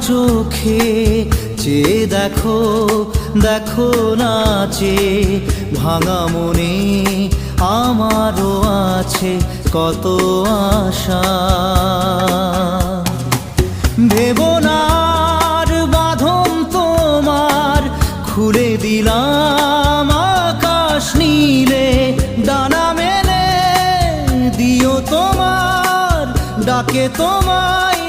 চোখে চেয়ে দেখো, দেখো নাচে ভাঙা মনে আমারও আছে কত আশা। ভেবো না আর বাঁধন তোমার, খুলে দিলাম আকাশ নীলে, ডানা মেলে দিও তোমার ডাকে তোমায়